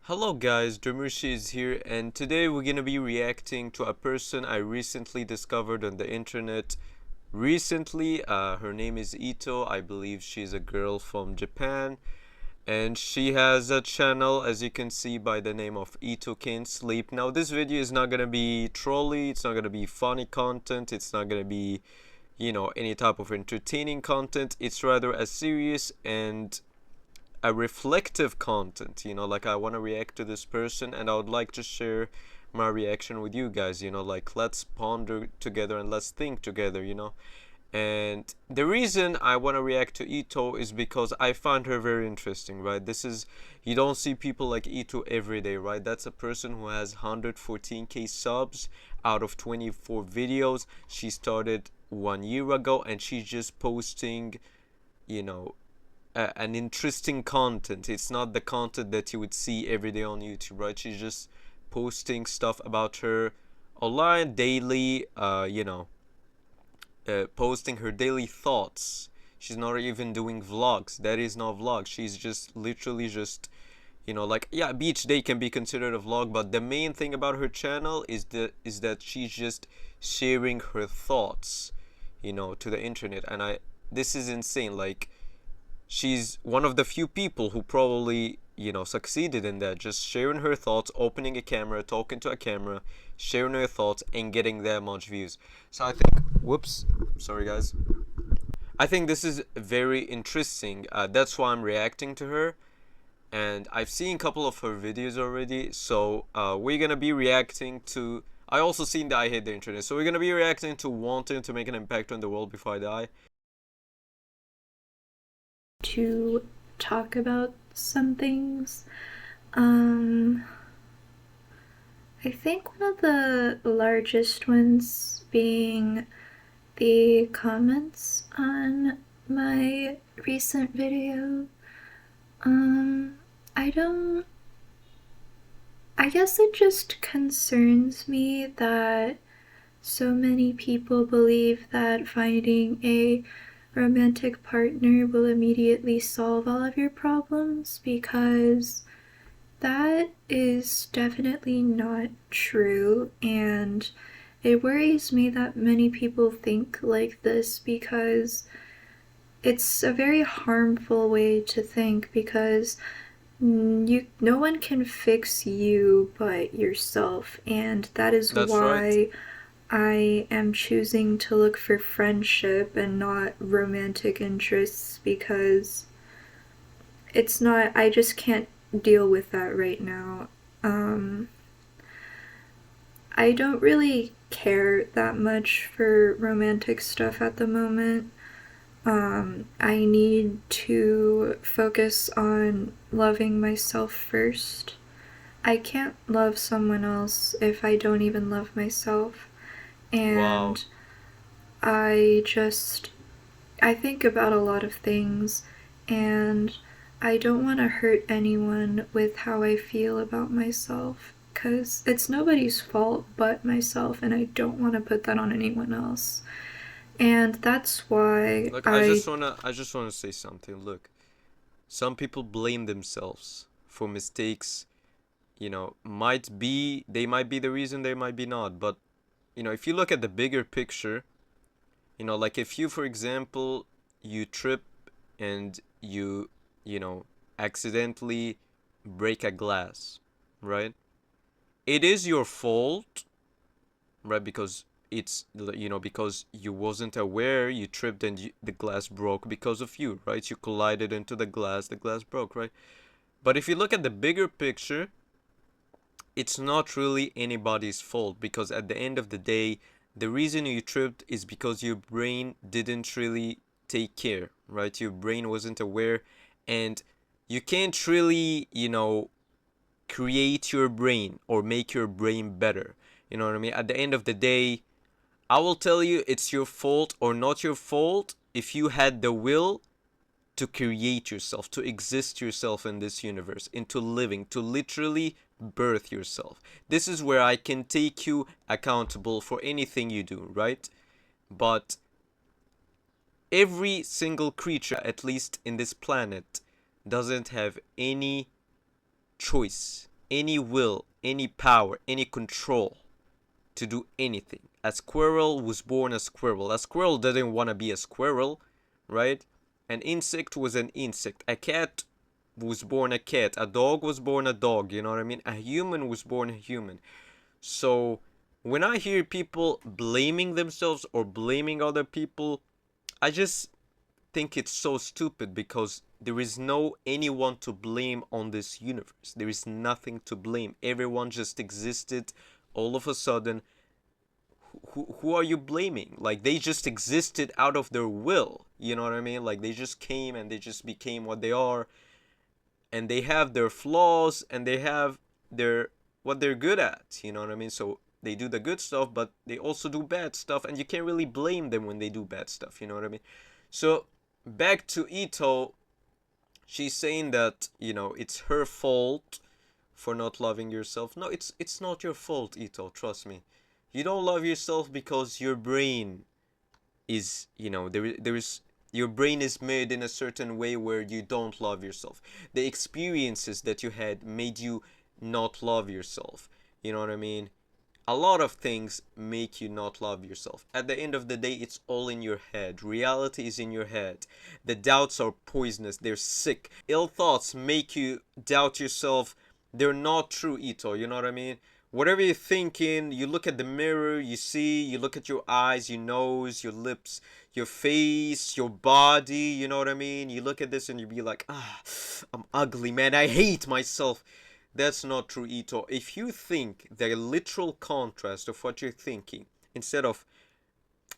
Hello guys, Dramushi is here, and today we're gonna be reacting to a person I recently discovered on the internet. Her name is Itto. I believe she's a girl from Japan, and she has a channel, as you can see, by the name of Itto Can't Sleep. Now, this video is not gonna be trolly. It's not gonna be funny content. It's not gonna be, any type of entertaining content. It's rather a serious and a reflective content. Like, I want to react to this person and I would like to share my reaction with you guys. Like, let's ponder together and let's think together. And the reason I want to react to Itto is because I find her very interesting, right? You don't see people like Itto every day, right? That's a person who has 114k subs out of 24 videos. She started 1 year ago and she's just posting, you know, an interesting content. It's not the content that you would see every day on YouTube, right? She's just posting stuff about her online daily, posting her daily thoughts. She's not even doing vlogs. That is not vlog. She's just literally just, like, yeah, beach day can be considered a vlog, but the main thing about her channel is that she's just sharing her thoughts, to the internet. And this is insane. Like, she's one of the few people who probably, succeeded in that, just sharing her thoughts, opening a camera, talking to a camera, sharing her thoughts, and getting that much views. So I think, whoops, sorry guys. I think this is very interesting. That's why I'm reacting to her. And I've seen a couple of her videos already. So we're gonna be reacting to. I also seen that I hate the internet. So we're gonna be reacting to wanting to make an impact on the world before I die. To talk about some things. I think one of the largest ones being the comments on my recent video. I don't. I guess it just concerns me that so many people believe that finding a romantic partner will immediately solve all of your problems, because that is definitely not true, and it worries me that many people think like this, because it's a very harmful way to think, because no one can fix you but yourself, and that is That's right. why I am choosing to look for friendship and not romantic interests, because it's not, I just can't deal with that right now. Um, I don't really care that much for romantic stuff at the moment. I need to focus on loving myself first. I can't love someone else if I don't even love myself. Wow. And I just I think about a lot of things, and I don't want to hurt anyone with how I feel about myself, because it's nobody's fault but myself, and I don't want to put that on anyone else. And that's why Look, I. I just wanna say something. Look, some people blame themselves for mistakes. They might be the reason, they might be not. But if you look at the bigger picture, like, if you, for example, you trip and you know, accidentally break a glass, right? It is your fault, right? Because because you wasn't aware, you tripped and the glass broke because of you, right? You collided into the glass broke, right? But if you look at the bigger picture, it's not really anybody's fault, because at the end of the day, the reason you tripped is because your brain didn't really take care, right? Your brain wasn't aware, and you can't really, create your brain or make your brain better. You know what I mean? At the end of the day, I will tell you it's your fault or not your fault if you had the will to create yourself, to exist yourself in this universe, into living, to literally birth yourself. This is where I can take you accountable for anything you do, right? But every single creature, at least in this planet, doesn't have any choice. any will, any power, any control to do anything. A squirrel was born a squirrel. A squirrel didn't want to be a squirrel, right? An insect was an insect. A cat was born a cat. A dog was born a dog. You know what I mean? A human was born a human. So when I hear people blaming themselves or blaming other people, I just think it's so stupid because there is no anyone to blame on this universe. There is nothing to blame. Everyone just existed all of a sudden. Who are you blaming? Like, they just existed out of their will. You know what I mean? Like, they just came and they just became what they are, and they have their flaws and they have their what they're good at. You know what I mean? So they do the good stuff, but they also do bad stuff, and you can't really blame them when they do bad stuff. You know what I mean? So back to Itto, she's saying that, it's her fault for not loving yourself. No, it's not your fault, Itto. Trust me. You don't love yourself because your brain is, there is your brain is made in a certain way where you don't love yourself. The experiences that you had made you not love yourself. You know what I mean? A lot of things make you not love yourself. At the end of the day, it's all in your head. Reality is in your head. The doubts are poisonous. They're sick. Ill thoughts make you doubt yourself. They're not true, Itto. You know what I mean? Whatever you're thinking, you look at the mirror, you look at your eyes, your nose, your lips, your face, your body, you know what I mean? You look at this and you be like, I'm ugly, man. I hate myself. That's not true, Itto. If you think the literal contrast of what you're thinking, instead of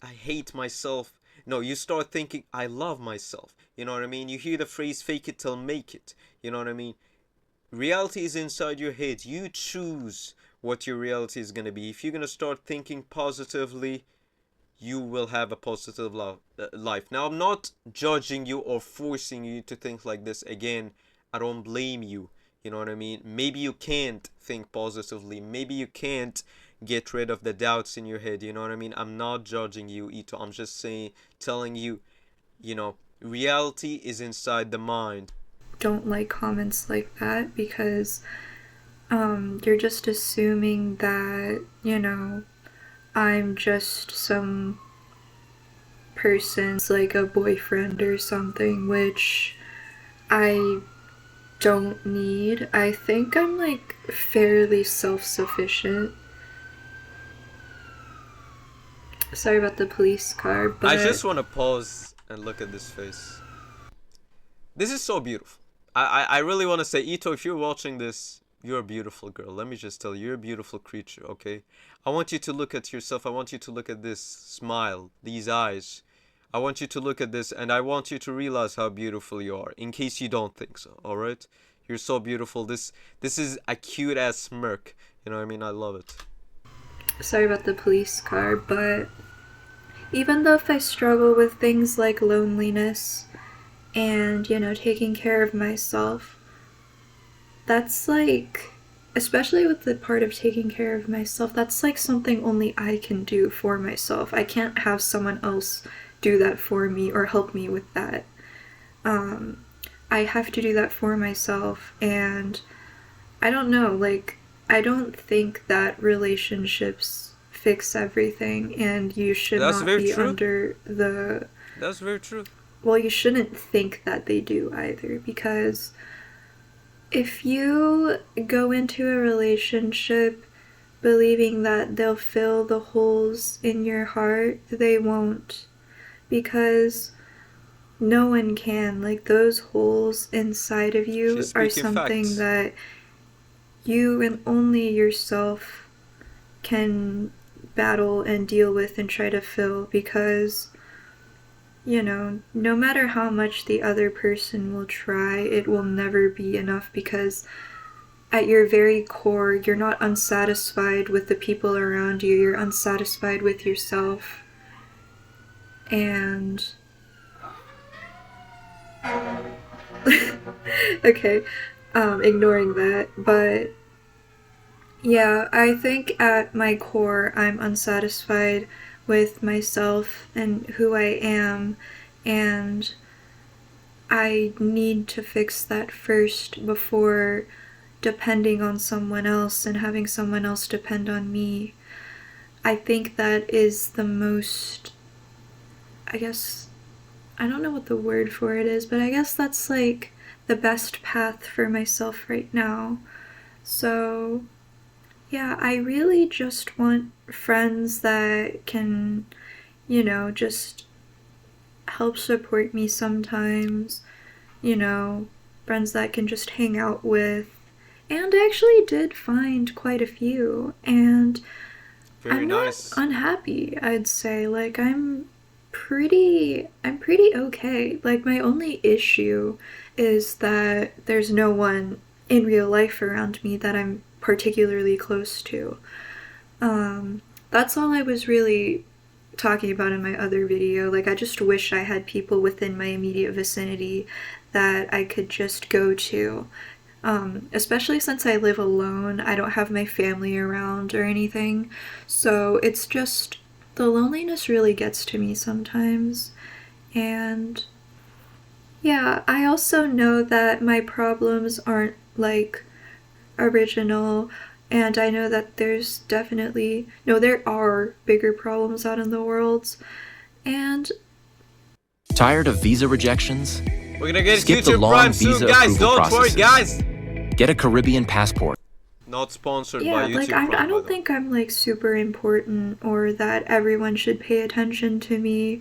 I hate myself, no, you start thinking I love myself. You know what I mean? You hear the phrase fake it till make it. You know what I mean? Reality is inside your head. You choose what your reality is going to be. If you're going to start thinking positively, you will have a positive life. Now, I'm not judging you or forcing you to think like this. Again, I don't blame you. You know what I mean? Maybe you can't think positively. Maybe you can't get rid of the doubts in your head. You know what I mean? I'm not judging you, Itto. I'm just saying, telling you, reality is inside the mind. Don't like comments like that because you're just assuming that, I'm just some person's like a boyfriend or something, which I don't need. I think I'm like fairly self sufficient. Sorry about the police car, I but just want to pause and look at this face. This is so beautiful. I really want to say, Itto, if you're watching this, you're a beautiful girl. Let me just tell you, you're a beautiful creature, okay? I want you to look at yourself. I want you to look at this smile, these eyes. I want you to look at this, and I want you to realize how beautiful you are, in case you don't think so, alright? You're so beautiful. This is a cute ass smirk. You know what I mean? I love it. sorry about the police car, but even though if I struggle with things like loneliness and, taking care of myself, that's like, especially with the part of taking care of myself, that's like something only I can do for myself. I can't have someone else do that for me or help me with that. Um, I have to do that for myself, and I don't know, like, I don't think that relationships fix everything, and you should That's not very be true. under the. That's very true. Well, you shouldn't think that they do either, because if you go into a relationship believing that they'll fill the holes in your heart, they won't. Because no one can. Like, those holes inside of She's you are speaking something facts. that you and only yourself can battle and deal with and try to fill, because no matter how much the other person will try, it will never be enough, because at your very core, you're not unsatisfied with the people around you, you're unsatisfied with yourself. And okay, ignoring that, but yeah, I think at my core, I'm unsatisfied with myself and who I am, and I need to fix that first before, depending on someone else and having someone else depend on me. I think that is the most, I guess, I don't know what the word for it is, but I guess that's like the best path for myself right now. So, yeah, I really just want friends that can, just help support me sometimes, you know, friends that I can just hang out with. And I actually did find quite a few, and Very I'm not nice. unhappy, I'd say. Like I'm pretty okay. Like my only issue is that there's no one in real life around me that I'm particularly close to. Um that's all I was really talking about in my other video. Like I just wish I had people within my immediate vicinity that I could just go to. Especially since I live alone, I don't have my family around or anything. So it's just the loneliness really gets to me sometimes. And yeah, I also know that my problems aren't like original. And I know that there's definitely, no, there are bigger problems out in the world. And Tired of visa rejections? We're gonna get Skip the YouTube long Prime soon, visa guys. approval Don't worry, processes. guys. Get a Caribbean passport. Not sponsored by yeah, like YouTube I Prime, by don't the way. think I'm like super important or that everyone should pay attention to me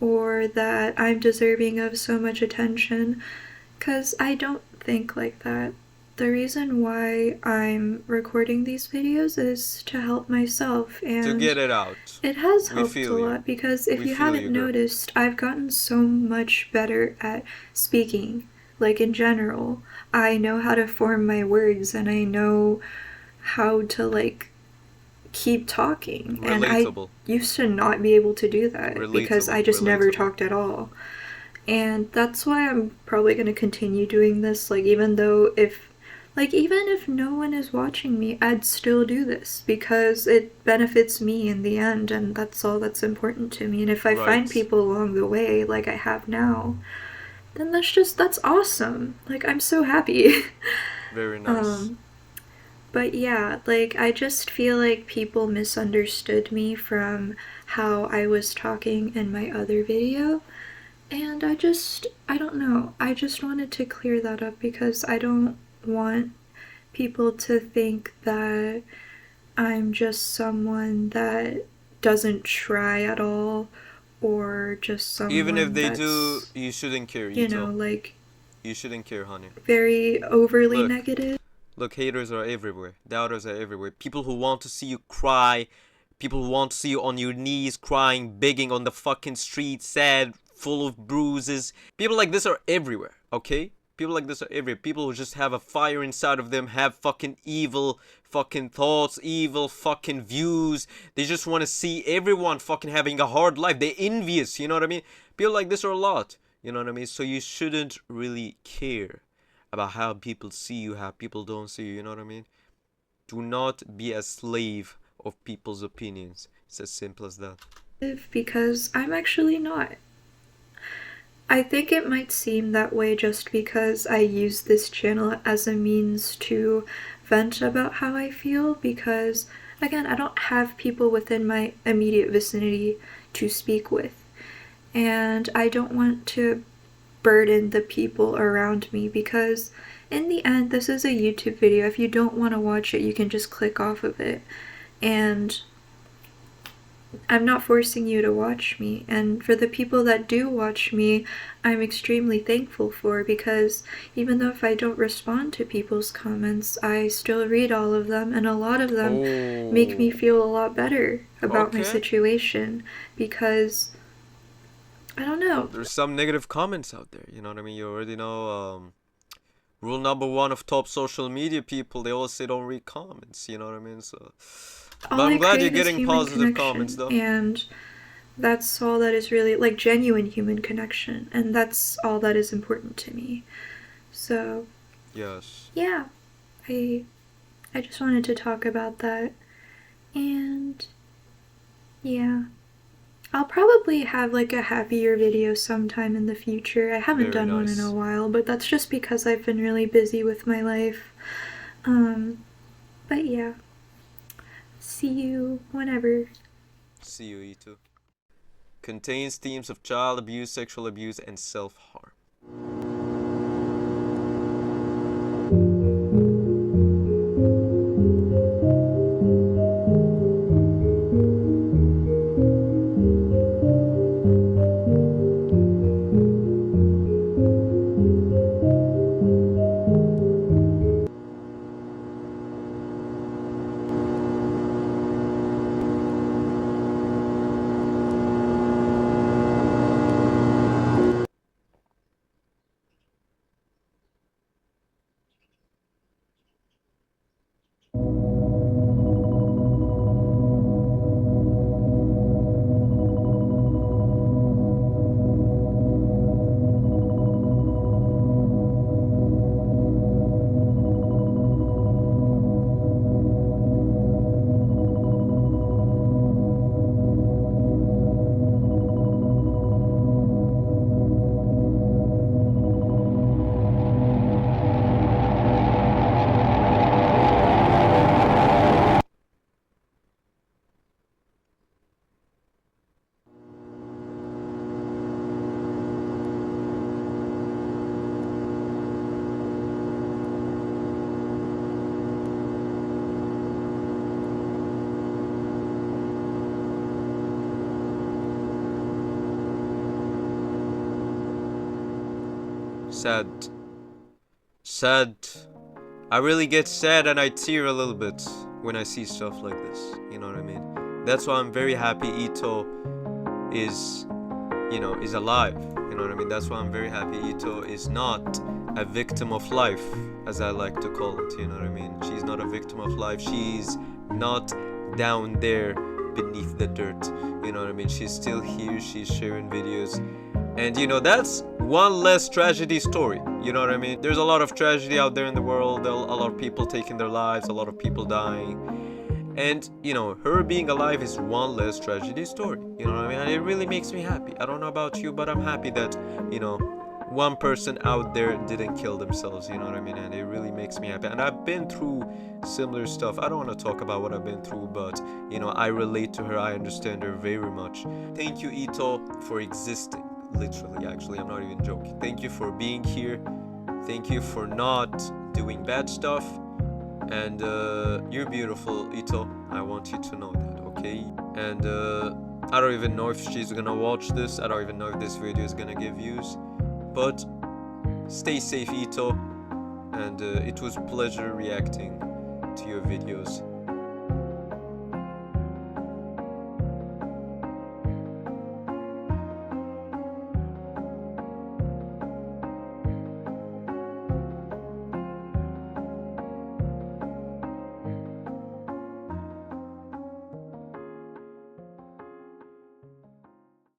or that I'm deserving of so much attention, because I don't think like that. The reason why I'm recording these videos is to help myself, To and get it out. it has We helped a feel you. lot because if We you feel haven't you, girl. noticed, I've gotten so much better at speaking. Like in general, I know how to form my words and I know how to like keep talking. And I Relatable. used to not be able to do that because I Relatable. just never Relatable. talked at all. And that's why I'm probably going to continue doing this, like even if no one is watching me, I'd still do this because it benefits me in the end, and that's all that's important to me. And if I find Right. people along the way like I have now, then that's awesome. Like I'm so happy. Very nice. um but yeah, like I just feel like people misunderstood me from how I was talking in my other video. And I don't know. I just wanted to clear that up because I don't want people to think that I'm just someone that doesn't try at all or just Even if someone they do, that's, you shouldn't care, Itto. like You shouldn't care, honey. very overly Look, negative. look, haters are everywhere. Doubters are everywhere. People who want to see you cry. People who want to see you on your knees crying, begging on the fucking street, sad, full of bruises. People like this are everywhere, okay? People like this are everywhere. People who just have a fire inside of them, have fucking evil fucking thoughts, evil fucking views. They just want to see everyone fucking having a hard life. They're envious, you know what I mean? People like this are a lot, you know what I mean? So you shouldn't really care about how people see you, how people don't see you, you know what I mean? Do not be a slave of people's opinions. It's as simple as that. Because I'm actually not. I think it might seem that way just because I use this channel as a means to vent about how I feel, because, again, I don't have people within my immediate vicinity to speak with. And I don't want to burden the people around me because, in the end, this is a YouTube video. If you don't want to watch it, you can just click off of it. And I'm not forcing you to watch me. And for the people that do watch me, I'm extremely thankful for, because even though if I don't respond to people's comments, I still read all of them, and a lot of them make me Oh, feel a lot better about my okay. situation because I don't know. There's some negative comments out there, you know what I mean? You already know, rule number one of top social media people, they always say don't read comments, you know what I mean? So, but All I I'm glad you're crave is getting human positive comments connection, though. and that's all that is really like genuine human connection, and that's all that is important to me. So, Yes. yeah, I I just wanted to talk about that. And yeah, I'll probably have like a happier video sometime in the future. I haven't Very done one in a nice. while, but that's just because I've been really busy with my life. But yeah, see you whenever. See you, Itto. Contains themes of child abuse, sexual abuse, and self-harm. Sad. Sad. I really get sad and I tear a little bit when I see stuff like this. You know what I mean? That's why I'm very happy Itto is, is alive. You know what I mean? That's why I'm very happy Itto is not a victim of life, as I like to call it. You know what I mean? She's not a victim of life. She's not down there beneath the dirt. You know what I mean? She's still here. She's sharing videos. And that's one less tragedy story. You know what I mean? There's a lot of tragedy out there in the world, a lot of people taking their lives, a lot of people dying. And, her being alive is one less tragedy story. You know what I mean? And it really makes me happy. I don't know about you, but I'm happy that, one person out there didn't kill themselves. You know what I mean? And it really makes me happy. And I've been through similar stuff. I don't want to talk about what I've been through, but, I relate to her. I understand her very much. Thank you, Itto, for existing. Literally, actually, I'm not even joking. Thank you for being here. Thank you for not doing bad stuff. And you're beautiful, Itto. I want you to know that, okay? And I don't even know if she's gonna watch this. I don't even know if this video is gonna get views. But stay safe, Itto. And it was a pleasure reacting to your videos.